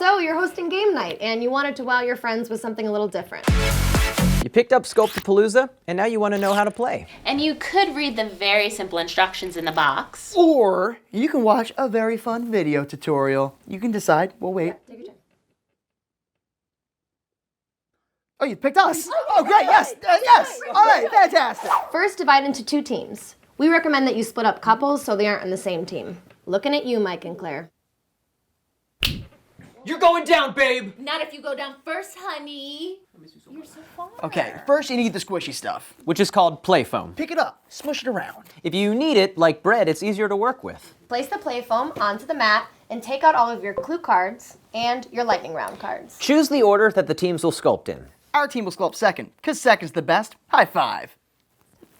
So you're hosting game night, and you wanted to wow your friends with something a little different. You picked up Sculptapalooza, and now you want to know how to play. And you could read the very simple instructions in the box. Or you can watch a very fun video tutorial. You can decide. We'll wait. Take your time. Oh, you picked us. Oh, great. Yes. Yes. All right. Fantastic. First, divide into 2 teams. We recommend that you split up couples so they aren't on the same team. Looking at you, Mike and Claire. You're going down, babe! Not if you go down first, honey. You're so far. Okay. First, you need the squishy stuff. Which is called Playfoam. Pick it up. Smush it around. If you need it, like bread, it's easier to work with. Place the Playfoam onto the mat and take out all of your clue cards and your lightning round cards. Choose the order that the teams will sculpt in. Our team will sculpt second, because second's the best. High five.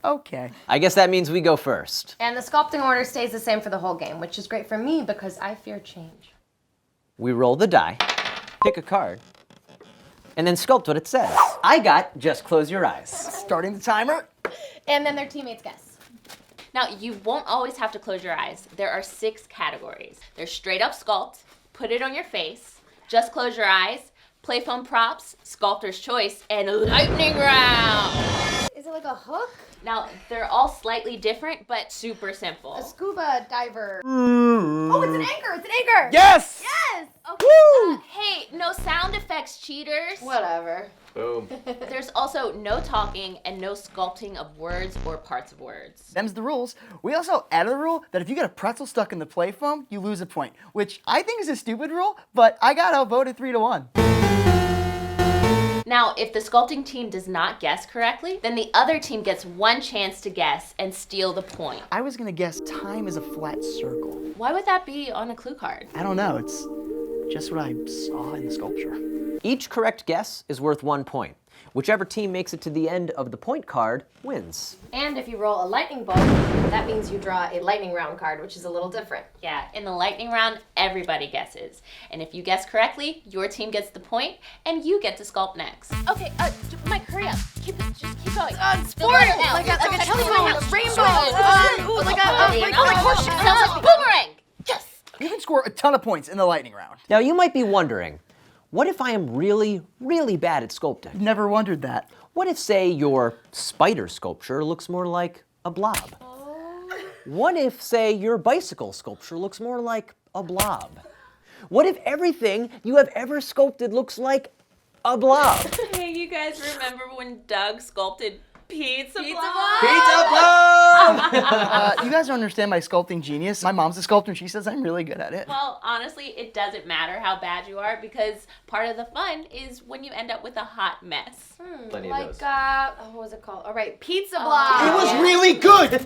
Okay. I guess that means we go first. And the sculpting order stays the same for the whole game, which is great for me because I fear change. We roll the die, pick a card, and then sculpt what it says. I got just close your eyes. Starting the timer. And then their teammates guess. Now, you won't always have to close your eyes. There are 6 categories. There's straight up sculpt, put it on your face, just close your eyes, Playfoam props, sculptor's choice, and lightning round. Is it like a hook? Now, they're all slightly different, but super simple. A scuba diver. Oh, it's an anchor! It's an anchor! Yes! Yes! Okay. Hey, no sound effects, cheaters. Whatever. Boom. There's also no talking and no sculpting of words or parts of words. Them's the rules. We also added a rule that if you get a pretzel stuck in the Playfoam, you lose a point, which I think is a stupid rule, but I got outvoted 3-1. Now, if the sculpting team does not guess correctly, then the other team gets 1 chance to guess and steal the point. I was gonna guess time is a flat circle. Why would that be on a clue card? I don't know, it's just what I saw in the sculpture. Each correct guess is worth 1 point. Whichever team makes it to the end of the point card wins. And if you roll a lightning bolt, that means you draw a lightning round card, which is a little different. Yeah, in the lightning round, everybody guesses. And if you guess correctly, your team gets the point, and you get to sculpt next. Okay, Mike, hurry up. Just keep going. Sport! Like a telephone, a rainbow, like a horseshoe. Sounds like boomerang! Yes! You can score a ton of points in the lightning round. Now you might be wondering, what if I am really, really bad at sculpting? Never wondered that. What if, say, your spider sculpture looks more like a blob? What if, say, your bicycle sculpture looks more like a blob? What if everything you have ever sculpted looks like a blob? Hey, you guys remember when Doug sculpted pizza blob? Pizza blob! You guys don't understand my sculpting genius. My mom's a sculptor and she says I'm really good at it. Well, honestly, it doesn't matter how bad you are because part of the fun is when you end up with a hot mess. Plenty of Like, those. what was it called? All right, pizza block. It was really good!